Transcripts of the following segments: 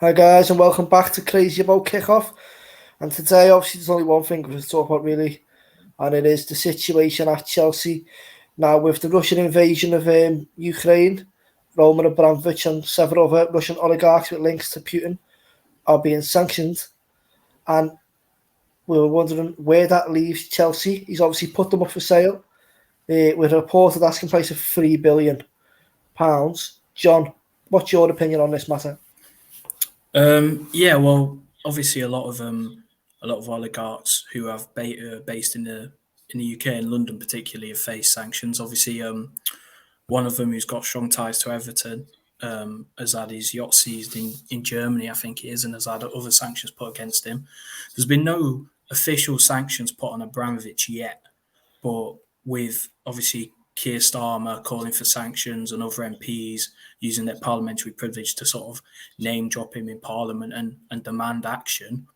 Hi guys, and welcome back to Crazy About Kickoff. And today, obviously, there's only one thing to talk about really, and it is the situation at Chelsea now with the Russian invasion of Ukraine. Roman Abramovich and several other Russian oligarchs with links to Putin are being sanctioned, and we were wondering where that leaves Chelsea. He's obviously put them up for sale with a reported asking price of £3 billion. John, what's your opinion on this matter? Yeah, well, obviously a lot of oligarchs who have based in the UK and London particularly have faced sanctions. Obviously, one of them who's got strong ties to Everton has had his yacht seized in Germany, I think it is, and has had other sanctions put against him. There's been no official sanctions put on Abramovich yet, but with obviously Keir Starmer calling for sanctions and other MPs using their parliamentary privilege to sort of name drop him in Parliament and demand action,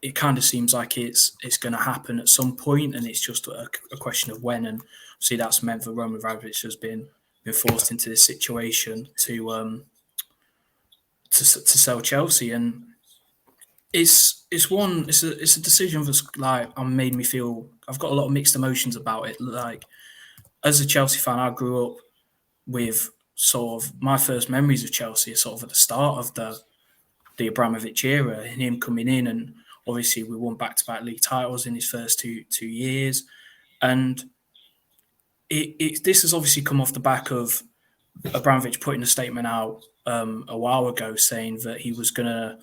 it kind of seems like it's going to happen at some point, and it's just a question of when. And see, that's meant that Roman Abramovich has been forced into this situation to sell Chelsea, and it's a decision that's like made me feel I've got a lot of mixed emotions about it. Like as a Chelsea fan, I grew up with sort of my first memories of Chelsea are sort of at the start of the Abramovich era and him coming in, and obviously we won back-to-back league titles in his first two years, and this has obviously come off the back of Abramovich putting a statement out a while ago saying that he was going to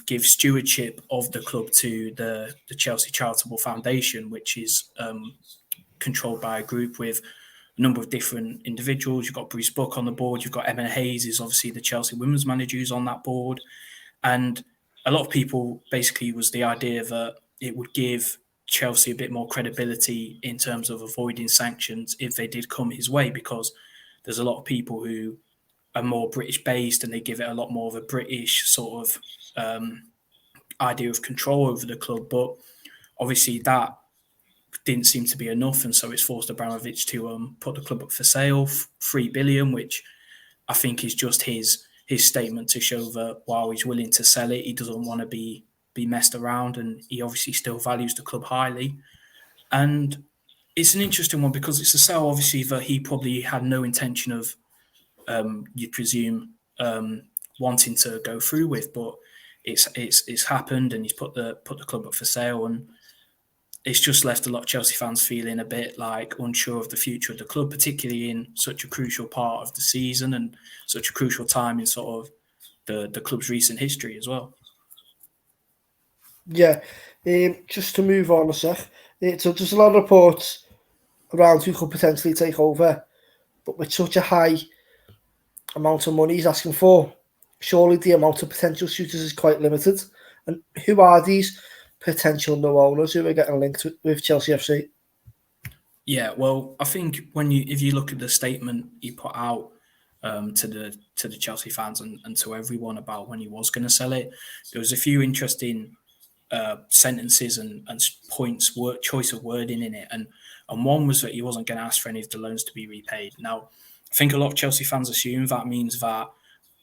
give stewardship of the club to the Chelsea Charitable Foundation, which is controlled by a group with a number of different individuals. You've got Bruce Buck on the board. You've got Emma Hayes, who's obviously the Chelsea women's manager, who's on that board. And a lot of people basically was the idea that it would give Chelsea a bit more credibility in terms of avoiding sanctions if they did come his way, because there's a lot of people who are more British based and they give it a lot more of a British sort of idea of control over the club. But obviously that didn't seem to be enough, and so it's forced Abramovich to put the club up for sale, $3 billion, which I think is just his statement to show that while he's willing to sell it, he doesn't want to be messed around, and he obviously still values the club highly. And it's an interesting one because it's a sale obviously that he probably had no intention of, you'd presume, wanting to go through with, but it's happened, and he's put the club up for sale, and it's just left a lot of Chelsea fans feeling a bit like unsure of the future of the club, particularly in such a crucial part of the season and such a crucial time in sort of the club's recent history as well. Yeah, just to move on a sec. So there's a lot of reports around who could potentially take over, but with such a high amount of money he's asking for, surely the amount of potential suitors is quite limited. And who are these potential new owners who are getting linked with Chelsea FC? Yeah, well, I think if you look at the statement he put out to the Chelsea fans and to everyone about when he was going to sell it, there was a few interesting sentences and points, choice of wording in it, and one was that he wasn't going to ask for any of the loans to be repaid. Now, I think a lot of Chelsea fans assume that means that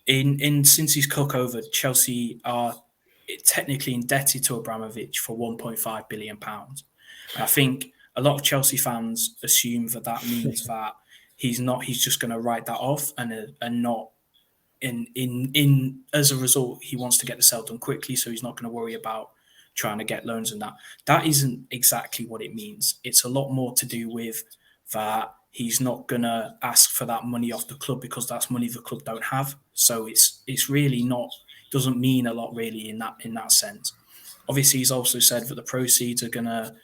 since he's took over, Chelsea are technically indebted to Abramovich for £1.5 billion. And I think a lot of Chelsea fans assume that means that he's just going to write that off and not in as a result he wants to get the sale done quickly, so he's not going to worry about trying to get loans and that. That isn't exactly what it means. It's a lot more to do with that he's not going to ask for that money off the club because that's money the club don't have. So it's really not, doesn't mean a lot really in that sense. Obviously, he's also said that the proceeds are gonna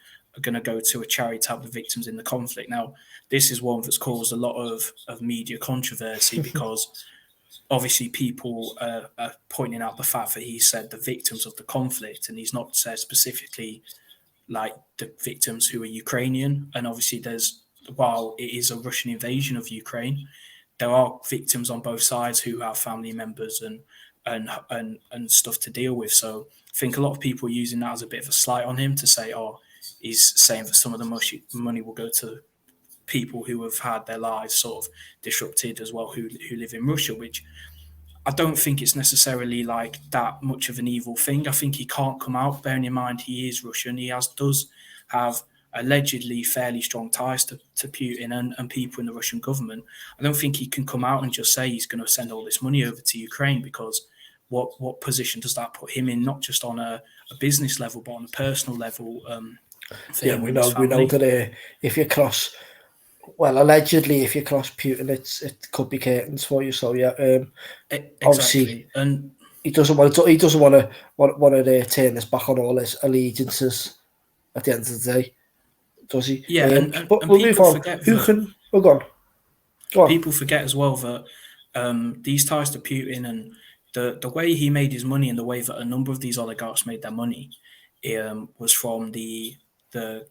go to a charity to help the victims in the conflict. Now, this is one that's caused a lot of media controversy because obviously people are pointing out the fact that he said the victims of the conflict, and he's not said specifically like the victims who are Ukrainian. And obviously, while it is a Russian invasion of Ukraine, there are victims on both sides who have family members and stuff to deal with. So I think a lot of people are using that as a bit of a slight on him to say, oh, he's saying that some of the money will go to people who have had their lives sort of disrupted as well, who live in Russia, which I don't think it's necessarily like that much of an evil thing. I think he can't come out, bearing in mind he is Russian. He does have allegedly fairly strong ties to Putin and people in the Russian government. I don't think he can come out and just say he's going to send all this money over to Ukraine, because what position does that put him in, not just on a business level, but on a personal level, for Yeah, him and his we know family? that if you cross, well, allegedly, if you cross Putin, it could be curtains for you. So yeah, obviously Exactly. And he doesn't want to turn this back on all his allegiances at the end of the day, does he? yeah, But and we'll move people on. forget Who that can? Oh, go on, go on. people forget as well that these ties to Putin and the way he made his money and the way that a number of these oligarchs made their money, was from the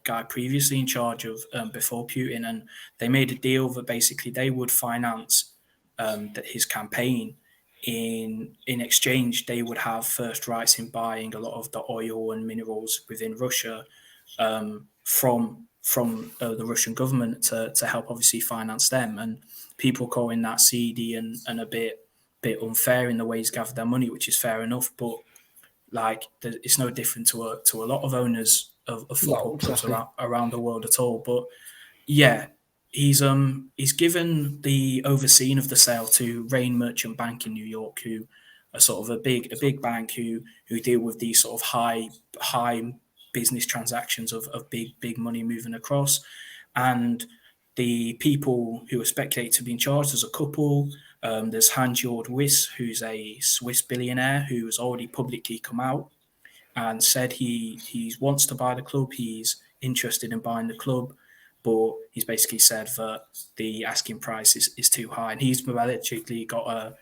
guy previously in charge of, before Putin, and they made a deal that basically they would finance, his campaign. In exchange, they would have first rights in buying a lot of the oil and minerals within Russia, from the Russian government to help obviously finance them. And people calling that seedy and a bit unfair in the way he's gathered their money, which is fair enough. But like, it's no different to a lot of owners of No, football clubs exactly. around the world at all. But yeah, he's given the overseeing of the sale to Rain Merchant Bank in New York, who are sort of a big bank who deal with these sort of high business transactions of big money moving across. And the people who are speculated to be in charge, there's a couple. There's Hans-Jörg Wyss, who's a Swiss billionaire who has already publicly come out and said he wants to buy the club. He's interested in buying the club, but he's basically said that the asking price is too high, and he's allegedly got a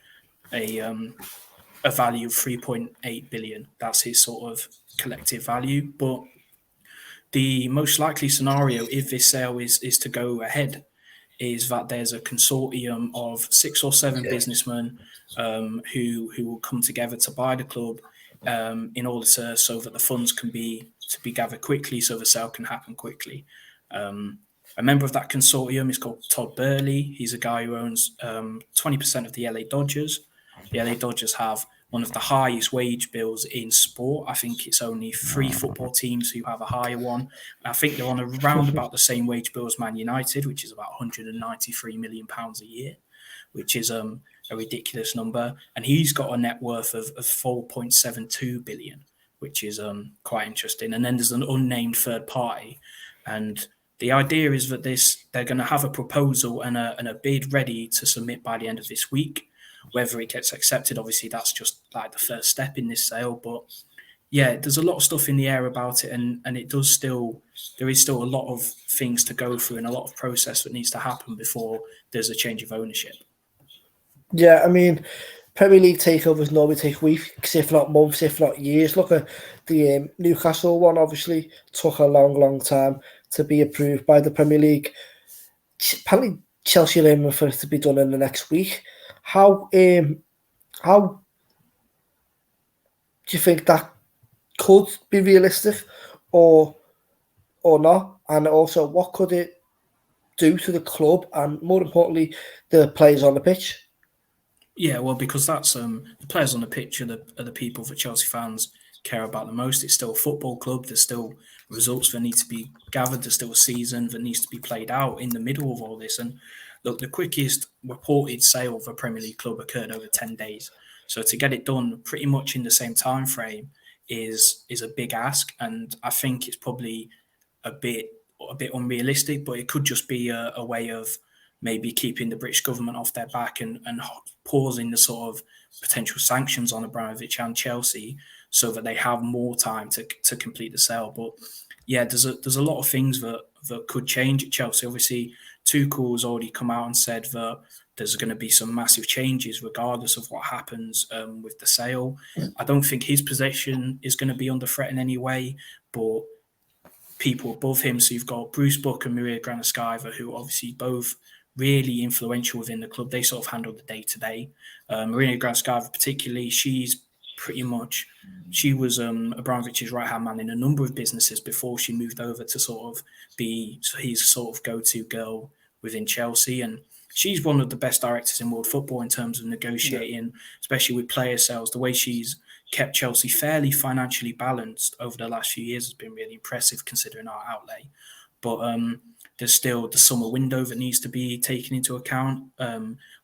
a value of 3.8 billion. That's his sort of collective value. But the most likely scenario, if this sale is to go ahead, is that there's a consortium of 6 or 7 Yeah, businessmen, who will come together to buy the club, in order so that the funds can be gathered quickly, so the sale can happen quickly. Um, a member of that consortium is called Todd Burley. He's a guy who owns 20% of the LA Dodgers. The LA Dodgers have one of the highest wage bills in sport. I think it's only 3 football teams who have a higher one. I think they're on around about the same wage bill as Man United, which is about £193 million a year, which is a ridiculous number. And he's got a net worth of 4.72 billion, which is quite interesting. And then there's an unnamed third party, and the idea is that they're going to have a proposal and a bid ready to submit by the end of this week. Whether it gets accepted, obviously, that's just like the first step in this sale. But yeah, there's a lot of stuff in the air about it, and there is still a lot of things to go through and a lot of process that needs to happen before there's a change of ownership. yeah. I mean, Premier League takeovers normally take weeks, if not months, if not years. Look at the Newcastle one. Obviously, took a long time to be approved by the Premier League. Apparently, Chelsea are aiming for it to be done in the next week. How do you think that could be realistic, or not? And also, what could it do to the club and, more importantly, the players on the pitch? Yeah, well, because that's the players on the pitch are the people that Chelsea fans care about the most. It's still a football club. There's still results that need to be gathered. There's still a season that needs to be played out in the middle of all this. And look, the quickest reported sale of a Premier League club occurred over 10 days. So to get it done pretty much in the same time frame is a big ask, and I think it's probably a bit a bit unrealistic, but it could just be a way of maybe keeping the British government off their back and pausing the sort of potential sanctions on Abramovich and Chelsea so that they have more time to complete the sale. But yeah, there's a lot of things that could change at Chelsea. Obviously, Tuchel's already come out and said that there's going to be some massive changes regardless of what happens with the sale. I don't think his position is going to be under threat in any way, but people above him. So you've got Bruce Buck and Maria Granovskaya, who are obviously both really influential within the club. They sort of handle the day to day. Maria Granovskaya, particularly, she was Abramovich's right hand man in a number of businesses before she moved over to sort of be his sort of go to girl within Chelsea. And she's one of the best directors in world football in terms of negotiating, especially with player sales. The way she's kept Chelsea fairly financially balanced over the last few years has been really impressive considering our outlay. But there's still the summer window that needs to be taken into account.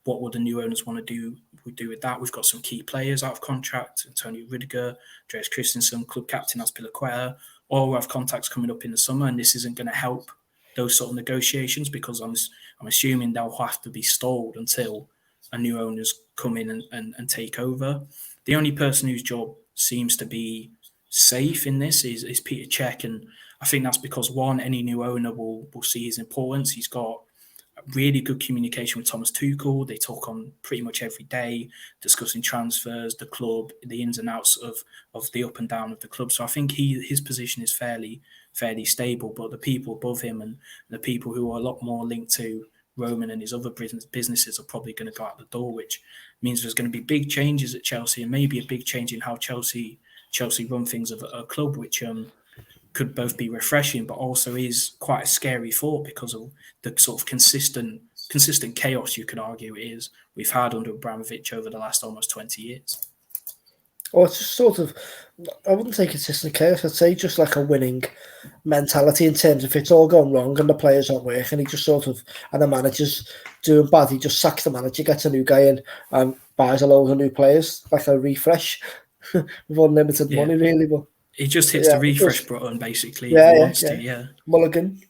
What will the new owners want to do with that? We've got some key players out of contract: Antonio Rudiger, Andreas Christensen, club captain Azpilicueta. All have contacts coming up in the summer, and this isn't going to help those sort of negotiations because I'm assuming they'll have to be stalled until a new owners come in and take over. The only person whose job seems to be safe in this is Peter Cech, and I think that's because one, any new owner will see his importance. He's got really good communication with Thomas Tuchel. They talk on pretty much every day, discussing transfers, the club, the ins and outs of the up and down of the club. So I think his position is fairly stable. But the people above him and the people who are a lot more linked to Roman and his other businesses are probably going to go out the door, which means there's going to be big changes at Chelsea and maybe a big change in how Chelsea run things of a club, which could both be refreshing, but also is quite a scary thought because of the sort of consistent chaos, you could argue, we've had under Abramovich over the last almost 20 years. Or it's just sort of, I wouldn't say consistent chaos, I'd say just like a winning mentality in terms of it's all going wrong and the players aren't working. He just sort of, and the manager's doing bad, he just sacks the manager, gets a new guy in and buys a load of new players, like a refresh with unlimited money, really. But he just hits the refresh button, basically, if he wants to. Mulligan.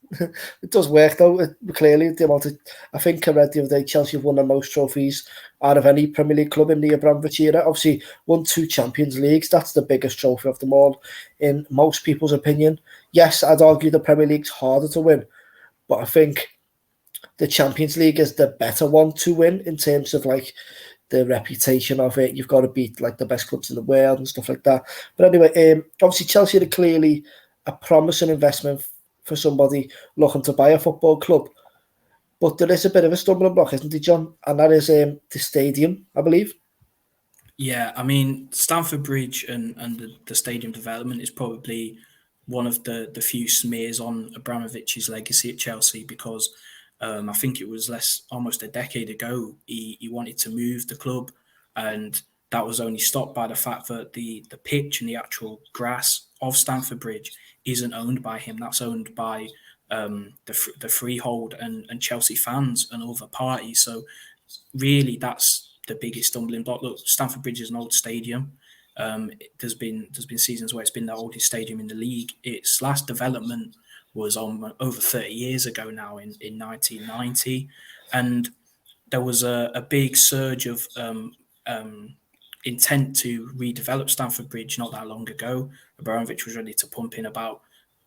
It does work, though, clearly. The amount of, I think I read the other day, Chelsea have won the most trophies out of any Premier League club in the Abramovich era. Obviously, won 2 Champions Leagues. That's the biggest trophy of them all, in most people's opinion. Yes, I'd argue the Premier League's harder to win, but I think the Champions League is the better one to win in terms of, like, the reputation of it. You've got to beat like the best clubs in the world and stuff like that. But anyway, obviously Chelsea are clearly a promising investment for somebody looking to buy a football club. But there is a bit of a stumbling block, isn't it, John? And that is the stadium, I believe. Yeah, I mean, Stamford Bridge and the stadium development is probably one of the few smears on Abramovich's legacy at Chelsea because I think it was almost a decade ago, he wanted to move the club, and that was only stopped by the fact that the pitch and the actual grass of Stamford Bridge isn't owned by him. That's owned by the freehold and Chelsea fans and other parties. So really, that's the biggest stumbling block. Look, Stamford Bridge is an old stadium. There's been seasons where it's been the oldest stadium in the league. Its last development was on over 30 years ago now in 1990. And there was a big surge of intent to redevelop Stamford Bridge not that long ago. Abramovich was ready to pump in about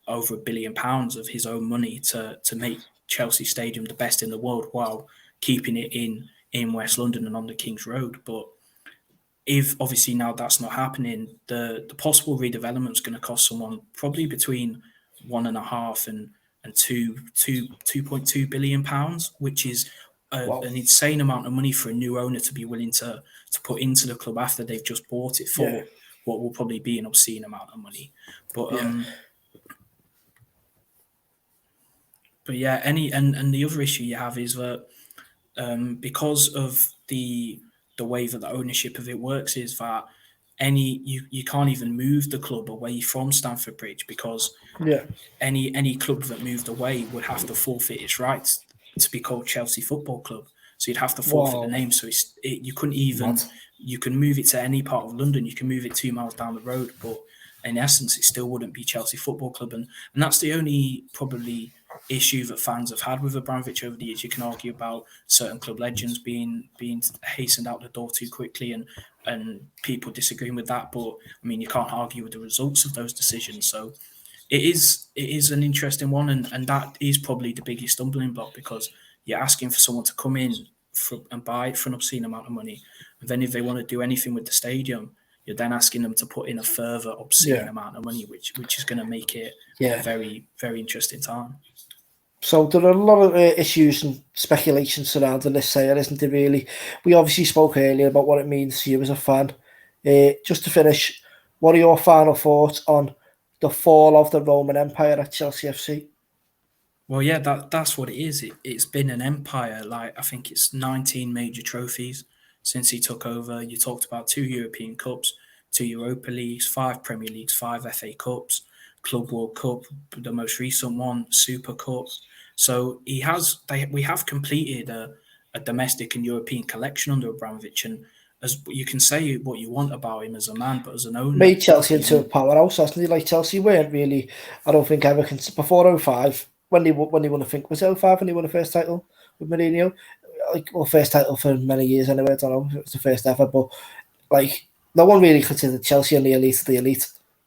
over £1 billion of his own money to make Chelsea Stadium the best in the world while keeping it in West London and on the King's Road. But if obviously now that's not happening, the possible redevelopment is going to cost someone probably between £1.5 and 2.2 billion £2.2 billion, which is an insane amount of money for a new owner to be willing to put into the club after they've just bought it for what will probably be an obscene amount of money. But and the other issue you have is that because of the way that the ownership of it works is that you can't even move the club away from Stamford Bridge because any club that moved away would have to forfeit its rights to be called Chelsea Football Club. So you'd have to forfeit the name. So you couldn't even you can move it to any part of London. You can move it 2 miles down the road, but in essence, it still wouldn't be Chelsea Football Club. And that's the only probably issue that fans have had with Abramovich over the years. You can argue about certain club legends being hastened out the door too quickly and people disagreeing with that. But I mean, you can't argue with the results of those decisions. So it is an interesting one, and that is probably the biggest stumbling block because you're asking for someone to come in and buy it for an obscene amount of money. And then if they want to do anything with the stadium, you're then asking them to put in a further obscene amount of money, which is going to make it a very, very interesting time. So there are a lot of issues and speculation surrounding this sale, isn't there, really? We obviously spoke earlier about what it means to you as a fan. Just to finish, what are your final thoughts on the fall of the Roman Empire at Chelsea FC? Well, yeah, that's what it is. It's been an empire. Like I think it's 19 major trophies since he took over. You talked about two European Cups, two Europa Leagues, five Premier Leagues, five FA Cups, Club World Cup, the most recent one, Super Cup. So he has. We have completed a domestic and European collection under Abramovich, and as you can say what you want about him as a man, but as an owner, Made Chelsea he's into a powerhouse, hasn't he? Like Chelsea weren't really. I don't think ever before 05 when they won. I think was 05 when they won the first title with Mourinho. Like first title for many years anyway. I don't know if it was the first ever, but like no one really considered Chelsea and the elite of the elite.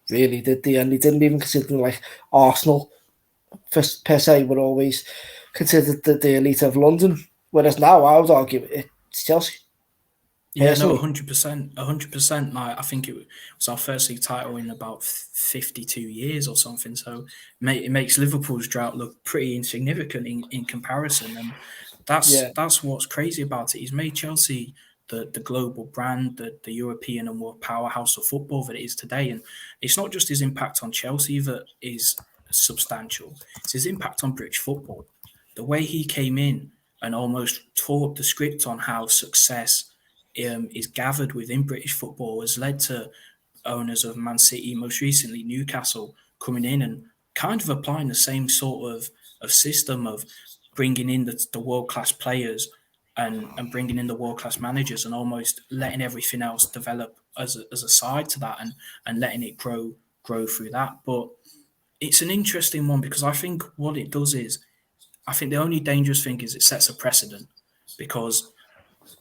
Really did they? And they didn't even consider them like Arsenal per se were always considered the elite of London. Whereas now I would argue it's Chelsea Yeah, no, personally. 100%, 100%. Like, I think it was our first league title in about 52 years or something. So it makes Liverpool's drought look pretty insignificant in comparison. And Yeah, that's what's crazy about it. He's made Chelsea the global brand, the European and world powerhouse of football that it is today. And it's not just his impact on Chelsea that is substantial, it's his impact on British football. The way he came in and almost taught the script on how success is gathered within British football has led to owners of Man City, most recently Newcastle, coming in and kind of applying the same sort of system of bringing in the world class players and bringing in the world class managers and almost letting everything else develop as a side to that and letting it grow through that. But it's an interesting one because I think what it does is I think the only dangerous thing is it sets a precedent because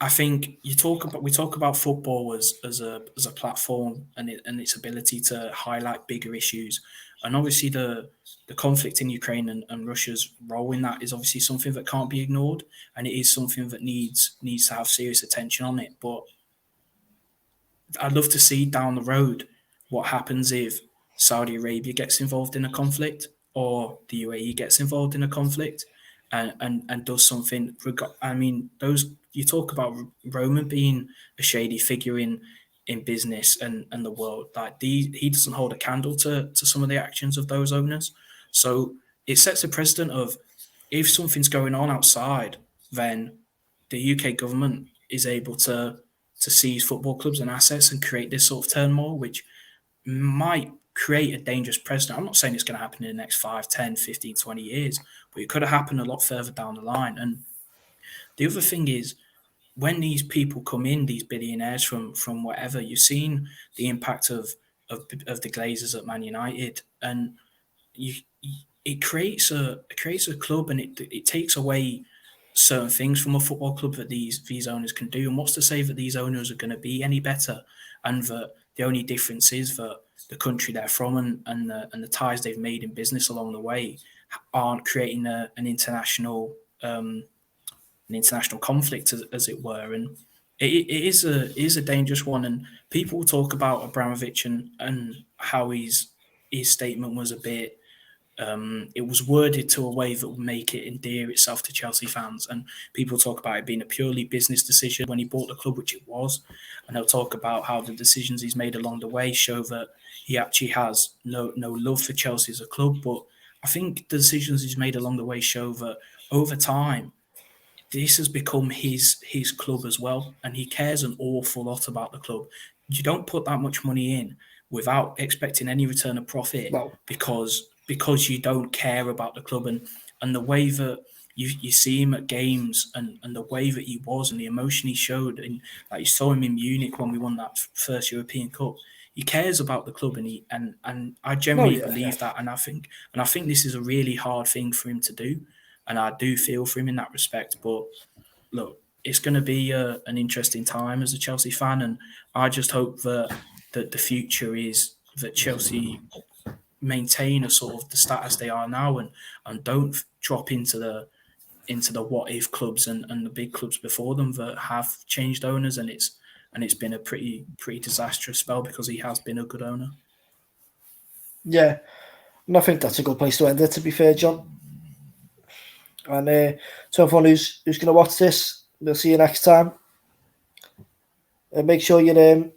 I think we talk about football as a platform and its ability to highlight bigger issues, and obviously the conflict in Ukraine and Russia's role in that is obviously something that can't be ignored, and it is something that needs to have serious attention on it. But I'd love to see down the road what happens if Saudi Arabia gets involved in a conflict or the UAE gets involved in a conflict and does something. I mean, those you talk about Roman being a shady figure in business and the world. Like he doesn't hold a candle to some of the actions of those owners. So it sets a precedent of if something's going on outside, then the UK government is able to seize football clubs and assets and create this sort of turmoil, which might create a dangerous precedent. I'm not saying it's going to happen in the next 5, 10, 15, 20 years, but it could have happened a lot further down the line. And the other thing is, when these people come in, these billionaires from whatever, you've seen the impact of the Glazers at Man United, and you it creates a club, and it takes away certain things from a football club that these owners can do. And what's to say that these owners are going to be any better, and that the only difference is that the country they're from and the ties they've made in business along the way aren't creating an international conflict, as it were. And it is a dangerous one. And people talk about Abramovich and how his statement was a bit it was worded to a way that would make it endear itself to Chelsea fans. And people talk about it being a purely business decision when he bought the club, which it was. And they'll talk about how the decisions he's made along the way show that he actually has no love for Chelsea as a club. But I think the decisions he's made along the way show that over time, this has become his club as well, and he cares an awful lot about the club. You don't put that much money in without expecting any return of profit no, because you don't care about the club and the way that you see him at games and the way that he was and the emotion he showed, and like you saw him in Munich when we won that first European Cup. He cares about the club, and I no, genuinely yeah, yeah. believe that, and I think this is a really hard thing for him to do, and I do feel for him in that respect. But look, it's going to be an interesting time as a Chelsea fan, and I just hope that the future is that Chelsea maintain a sort of the status they are now and don't drop into the what if clubs and the big clubs before them that have changed owners, and it's been a pretty disastrous spell because he has been a good owner. Yeah, and I think that's a good place to end it. To be fair, John, and to everyone who's going to watch this, we'll see you next time. Make sure you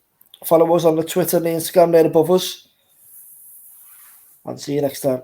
follow us on the Twitter and the Instagram there above us, and see you next time.